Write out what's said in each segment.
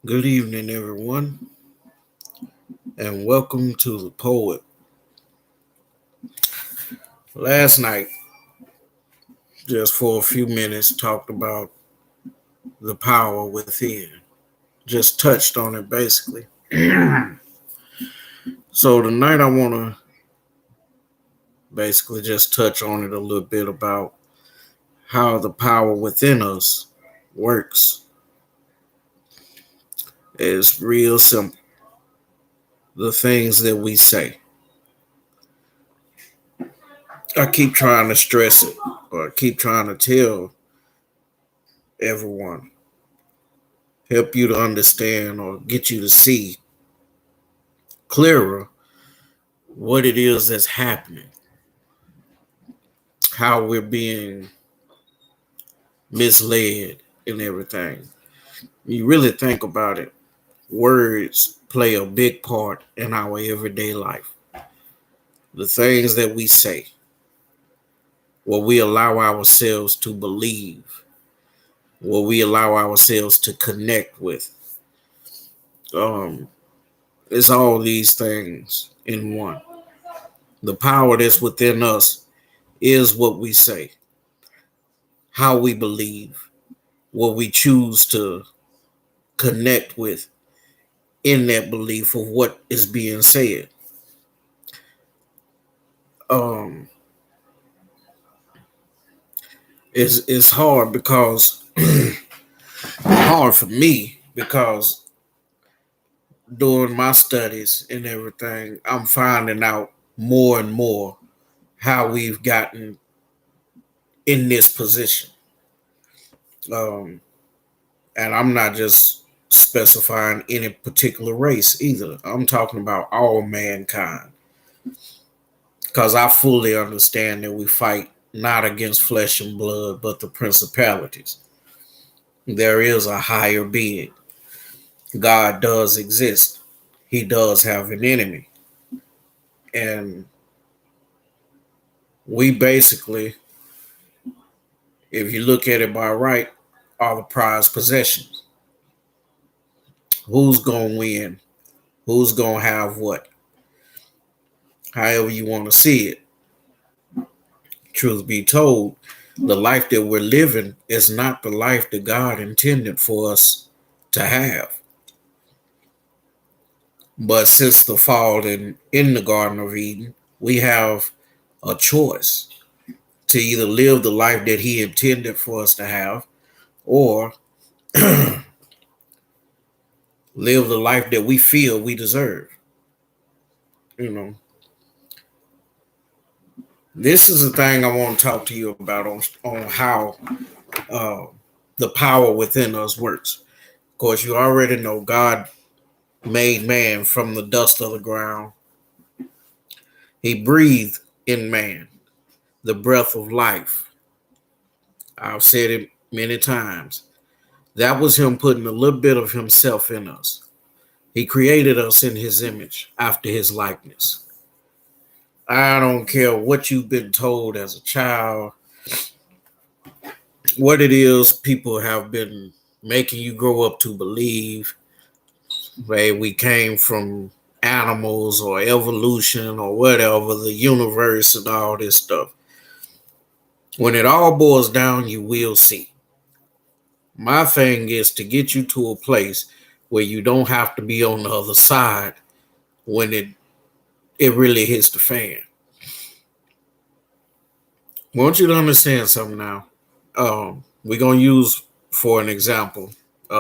Good evening, everyone, and welcome to the Poet. Last night, just for a few minutes, talked about the power within. Just touched on it basically. So tonight, I want to basically just touch on it a little bit about how the power within us works. It's real simple. The things that we say. I keep trying to stress it, or I keep trying to tell everyone, help you to understand or get you to see clearer what it is that's happening, how we're being misled and everything. You really think about it, words play a big part in our everyday life. The things that we say, what we allow ourselves to believe, what we allow ourselves to connect with. Um, it's all these things in one. The power that's within us is what we say, how we believe, what we choose to connect with in that belief of what is being said. Um, it's hard because hard for me because during my studies and everything, I'm finding out more and more how we've gotten in this position. Um, and I'm not just specifying any particular race either. I'm talking about all mankind because I fully understand that we fight not against flesh and blood, but the principalities. There is a higher being. God does exist. He does have an enemy. And we basically, if you look at it by right, are the prized possessions. Who's going to win? Who's going to have what? However you want to see it. Truth be told, the life that we're living is not the life that God intended for us to have. But since the fall in the Garden of Eden, we have a choice to either live the life that He intended for us to have or live the life that we feel we deserve. You know, this is the thing I want to talk to you about on how uh, the power within us works. Of course, you already know God made man from the dust of the ground. He breathed in man the breath of life. I've said it many times. That was him putting a little bit of himself in us. He created us in his image, after his likeness. I don't care what you've been told as a child, what it is people have been making you grow up to believe. We came from animals or evolution or whatever, the universe and all this stuff. When it all boils down, you will see. My thing is to get you to a place where you don't have to be on the other side when it really hits the fan. I want you to understand something now. We're gonna use for an example,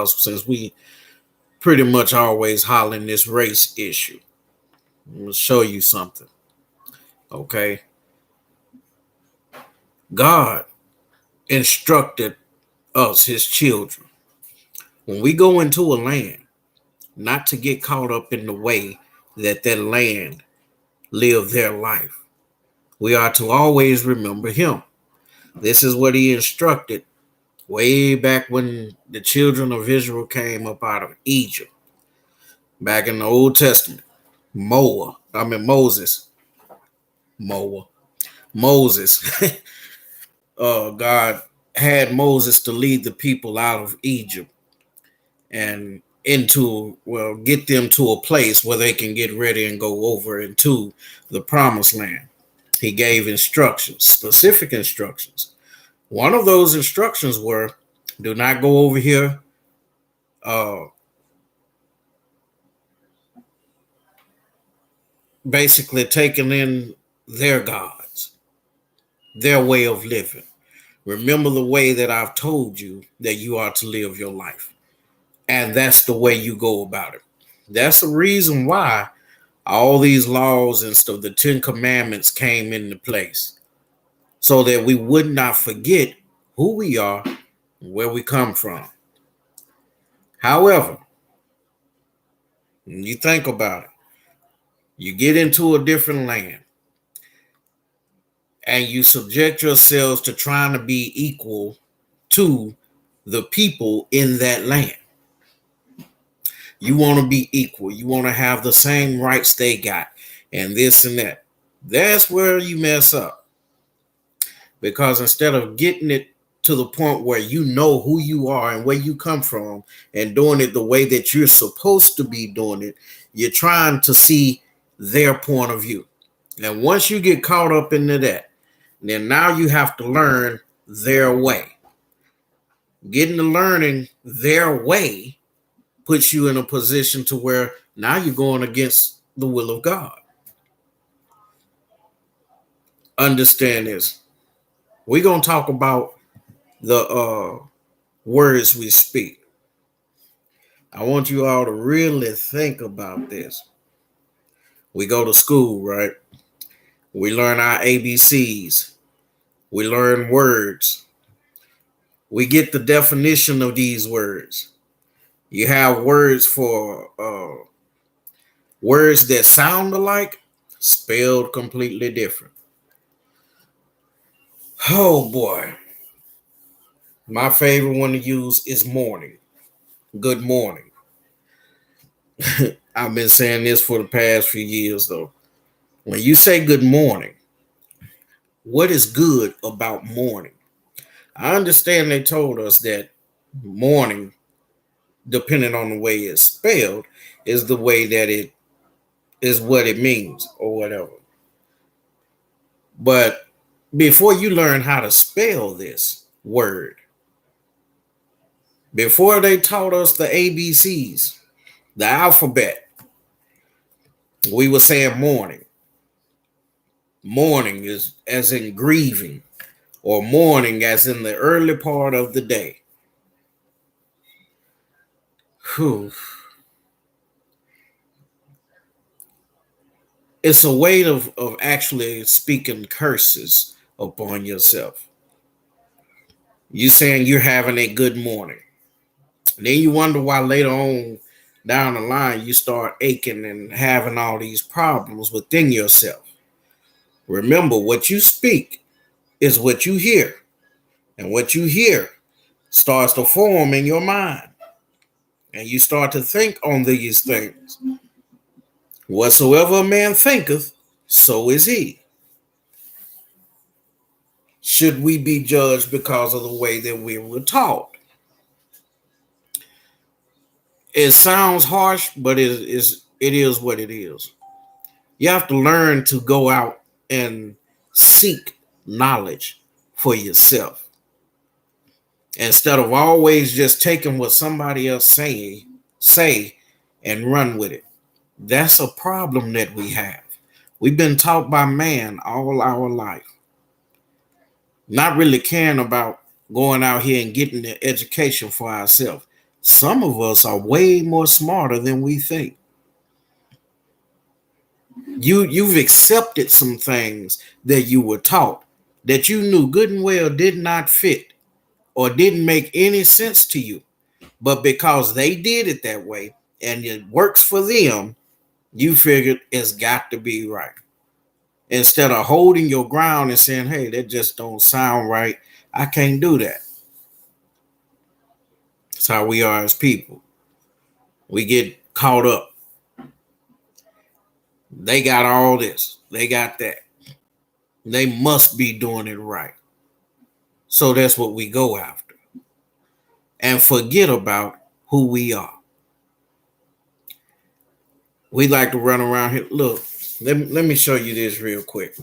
since we pretty much always hollering this race issue. I'm gonna show you something. Okay, God instructed us, His children, when we go into a land, not to get caught up in the way that that land live their life. We are to always remember Him. This is what He instructed way back when the children of Israel came up out of Egypt, back in the Old Testament. Moses. Moa. Moses. God had Moses to lead the people out of Egypt. And get them to a place where they can get ready and go over into the promised land. He gave instructions, specific instructions. One of those instructions were, do not go over here uh, basically taking in their gods, their way of living. Remember the way that I've told you that you are to live your life. And that's the way you go about it. That's the reason why all these laws and stuff, the 10 Commandments came into place, so that we would not forget who we are and where we come from. However, when you think about it, you get into a different land and you subject yourselves to trying to be equal to the people in that land. You want to be equal. You want to have the same rights they got and this and that. That's where you mess up. Because instead of getting it to the point where you know who you are and where you come from and doing it the way that you're supposed to be doing it, you're trying to see their point of view. And once you get caught up into that, then now you have to learn their way. Getting to learning their way puts you in a position to where now you're going against the will of God. Understand this. We're going to talk about the words we speak. I want you all to really think about this. We go to school, right? We learn our ABCs. We learn words. We get the definition of these words. You have words for words that sound alike, spelled completely different. Oh boy. My favorite one to use is morning. Good morning. I've been saying this for the past few years though. When you say good morning, what is good about morning? I understand they told us that morning, depending on the way it's spelled, is the way that it is what it means or whatever. But before you learn how to spell this word, before they taught us the ABCs, the alphabet, we were saying morning. Morning is as in grieving, or morning as in the early part of the day. Whew. It's a way of actually speaking curses upon yourself. You saying you're having a good morning. And then you wonder why later on down the line you start aching and having all these problems within yourself. Remember, what you speak is what you hear. And what you hear starts to form in your mind. And you start to think on these things. Whatsoever a man thinketh, so is he. Should we be judged because of the way that we were taught? It sounds harsh, but it is what it is. You have to learn to go out and seek knowledge for yourself instead of always just taking what somebody else say and run with it. That's a problem that we have. We've been taught by man all our life, not really caring about going out here and getting the education for ourselves. Some of us are way more smarter than we think. You've accepted some things that you were taught that you knew good and well did not fit or didn't make any sense to you. But because they did it that way and it works for them, you figured it's got to be right. Instead of holding your ground and saying, hey, that just don't sound right. I can't do that. That's how we are as people. We get caught up. They got all this. They got that. They must be doing it right. So that's what we go after. And forget about who we are. We like to run around here. Look, let me show you this real quick.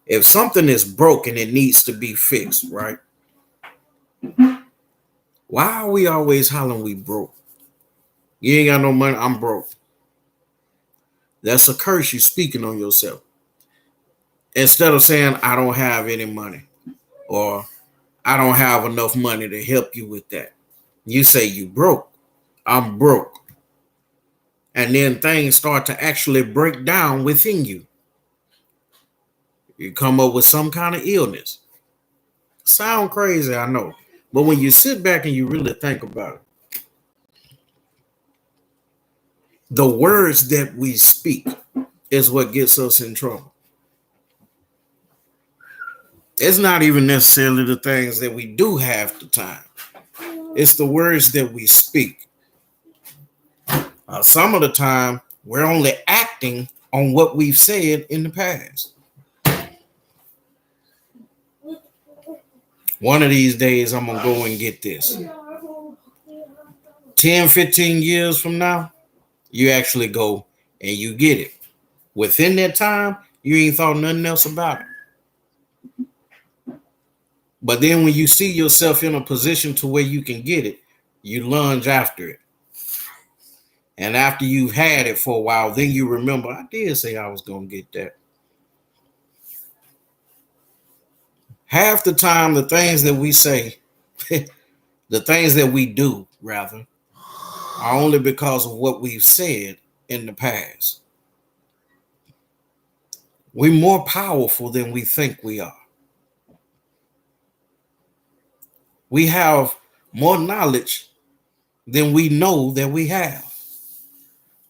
If something is broken, it needs to be fixed, right? Why are we always hollering we broke? You ain't got no money, I'm broke. That's a curse you're speaking on yourself. Instead of saying, I don't have any money, or I don't have enough money to help you with that, you say you broke. I'm broke. And then things start to actually break down within you. You come up with some kind of illness. Sound crazy, I know. But when you sit back and you really think about it, the words that we speak is what gets us in trouble. It's not even necessarily the things that we do half the time. It's the words that we speak. Some of the time, we're only acting on what we've said in the past. One of these days, I'm going to go and get this. 10, 15 years from now, you actually go and you get it. Within that time, you ain't thought nothing else about it. But then when you see yourself in a position to where you can get it, you lunge after it. And after you've had it for a while, then you remember, I did say I was going to get that. Half the time, the things that we say, the things that we do, rather, are only because of what we've said in the past. We're more powerful than we think we are. We have more knowledge than we know that we have.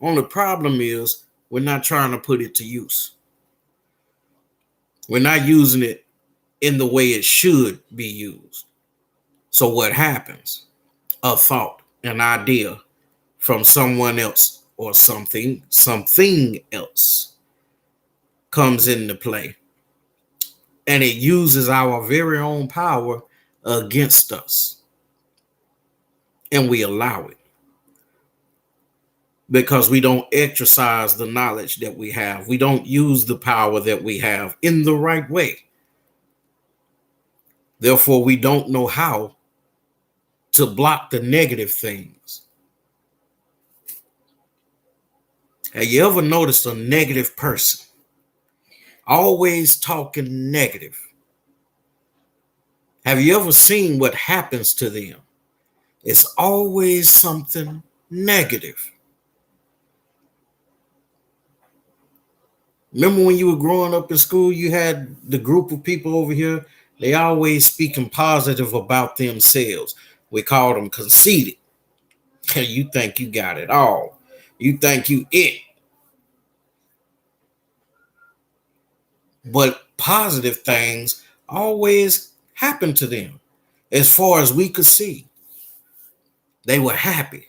Only problem is we're not trying to put it to use. We're not using it in the way it should be used. So what happens? A thought, an idea from someone else or something else comes into play. And it uses our very own power against us. And we allow it. Because we don't exercise the knowledge that we have. We don't use the power that we have in the right way. Therefore, we don't know how to block the negative things. Have you ever noticed a negative person? Always talking negative. Have you ever seen what happens to them? It's always something negative. Remember when you were growing up in school, you had the group of people over here, they always speaking positive about themselves. We call them conceited. You think you got it all. You think you it. But positive things always happen to them. As far as we could see, they were happy.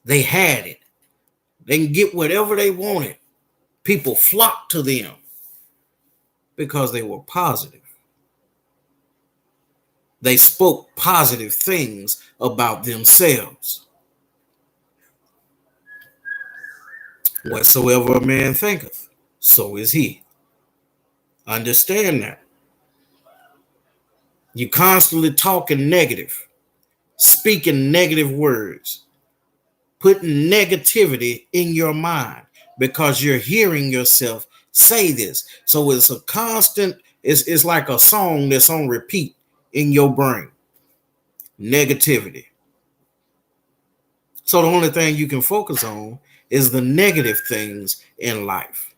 They had it. They can get whatever they wanted. People flocked to them because they were positive. They spoke positive things about themselves. Whatsoever a man thinketh, so is he. Understand that. You constantly talking negative, speaking negative words, putting negativity in your mind because you're hearing yourself say this. So it's a constant, it's like a song that's on repeat in your brain. Negativity. So the only thing you can focus on is the negative things in life.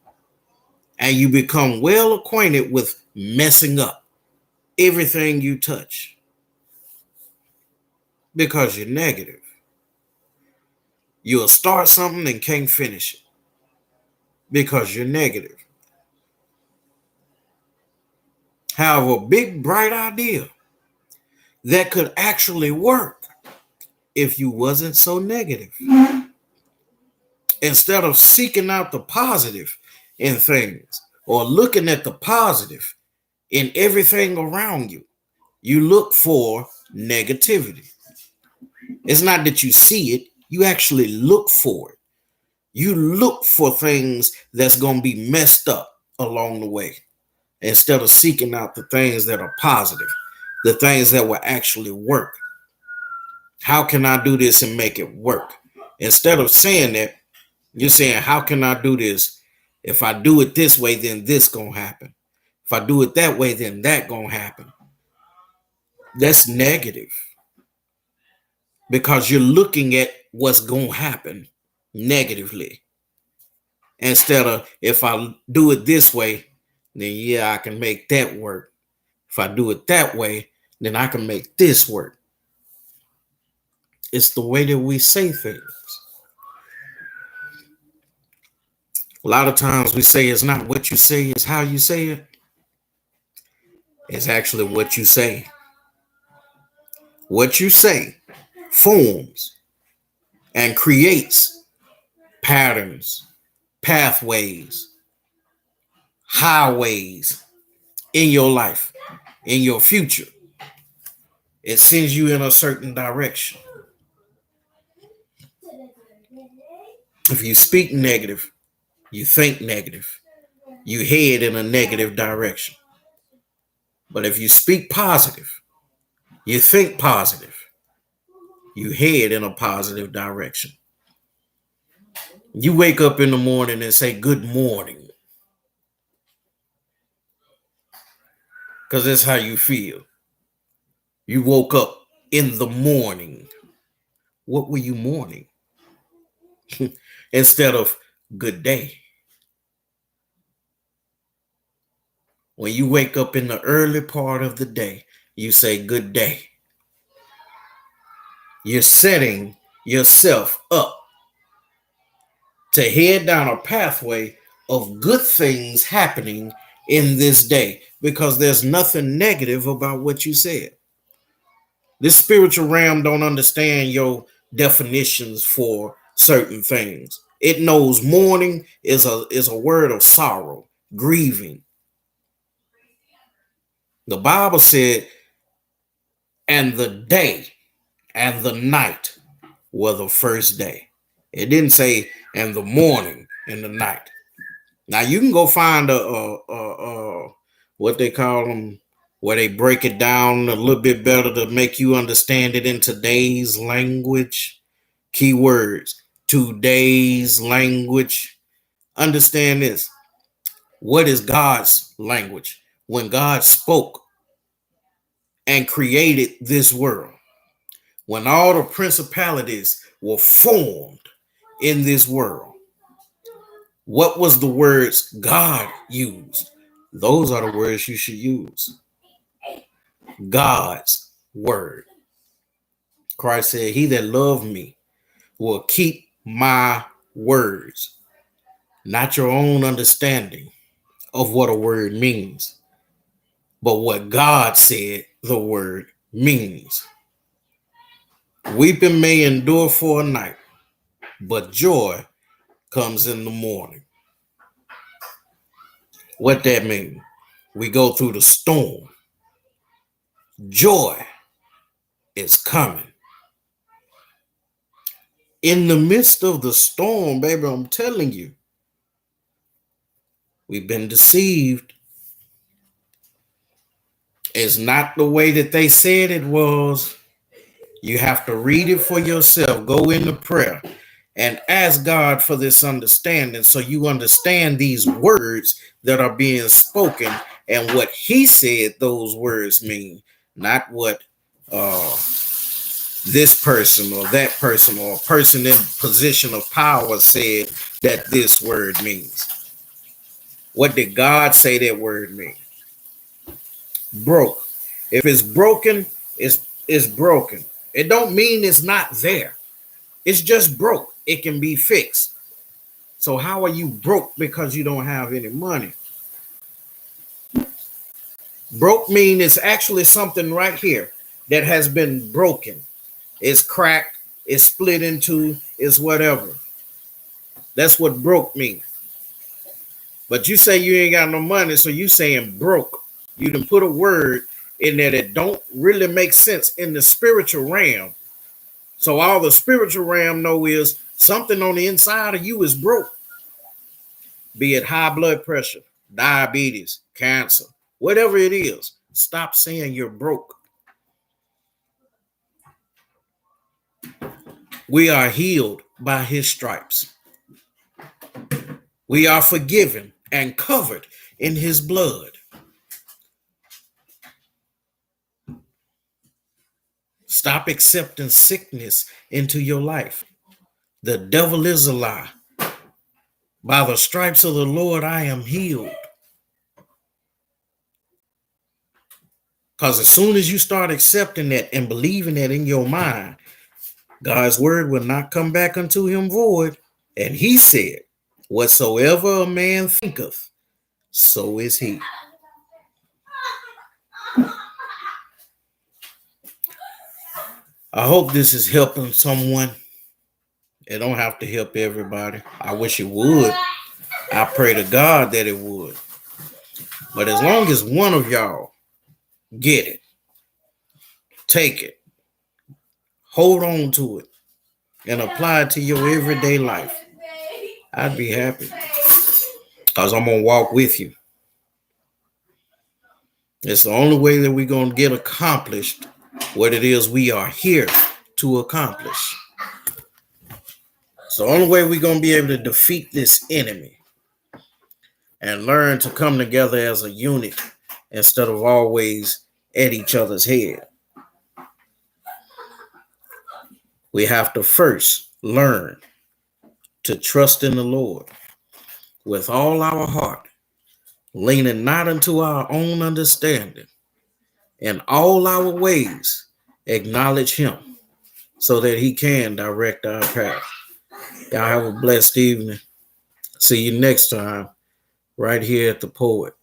And you become well acquainted with messing up everything you touch because you're negative. You'll start something and can't finish it because you're negative. Have a big, bright idea that could actually work if you wasn't so negative. Instead of seeking out the positive in things or looking at the positive in everything around you, you look for negativity. It's not that you see it, you actually look for it. You look for things that's going to be messed up along the way instead of seeking out the things that are positive, the things that will actually work. How can I do this and make it work? Instead of saying that, you're saying, how can I do this? If I do it this way, then this gonna happen. If I do it that way, then that gonna happen. That's negative because you're looking at what's gonna happen negatively. Instead of, if I do it this way, then yeah, I can make that work. If I do it that way, then I can make this work. It's the way that we say things. A lot of times we say it's not what you say, it's how you say it. It's actually what you say. What you say forms and creates patterns, pathways, highways in your life, in your future. It sends you in a certain direction. If you speak negative, you think negative, you head in a negative direction. But if you speak positive, you think positive, you head in a positive direction. You wake up in the morning and say, good morning, because that's how you feel. You woke up in the morning. What were you mourning? Instead of good day. When you wake up in the early part of the day, you say good day. You're setting yourself up to head down a pathway of good things happening in this day because there's nothing negative about what you said. This spiritual realm don't understand your definitions for certain things. It knows mourning is a word of sorrow, grieving. The Bible said, and the day and the night were the first day. It didn't say, and the morning and the night. Now you can go find a what they call them, where they break it down a little bit better to make you understand it in today's language. Keywords, today's language. Understand this. What is God's language? When God spoke and created this world, when all the principalities were formed in this world, what was the words God used? Those are the words you should use. God's word. Christ said, he that loved me will keep my words, not your own understanding of what a word means, but what God said the word means. Weeping may endure for a night, but joy comes in the morning. What that means? We go through the storm. Joy is coming. In the midst of the storm, baby, I'm telling you, we've been deceived. It's not the way that they said it was. You have to read it for yourself. Go into prayer and ask God for this understanding so you understand these words that are being spoken and what he said those words mean, not what this person or that person or a person in position of power said that this word means. What did God say that word mean? Broke. If it's broken, it's broken. It don't mean it's not there. It's just broke. It can be fixed. So how are you broke because you don't have any money? Broke mean it's actually something right here that has been broken. It's cracked, it's split into, it's whatever. That's what broke means. But you say you ain't got no money, so you saying broke. You can put a word in there that don't really make sense in the spiritual realm. So all the spiritual realm know is Something on the inside of you is broke, be it high blood pressure, diabetes, cancer, whatever it is. Stop saying you're broke. We are healed by his stripes. We are forgiven and covered in his blood. Stop accepting sickness into your life. The devil is a lie. By the stripes of the Lord, I am healed. Because as soon as you start accepting that and believing that in your mind, God's word will not come back unto him void. And he said, whatsoever a man thinketh, so is he. I hope this is helping someone. It don't have to help everybody. I wish it would. I pray to God that it would. But as long as one of y'all get it, take it, hold on to it, and apply it to your everyday life, I'd be happy. Because I'm going to walk with you. It's the only way that we're going to get accomplished what it is we are here to accomplish. It's the only way we're going to be able to defeat this enemy and learn to come together as a unit instead of always at each other's head. We have to first learn to trust in the Lord with all our heart, leaning not unto our own understanding. In all our ways, acknowledge him so that he can direct our path. Y'all have a blessed evening. See you next time right here at The Poet.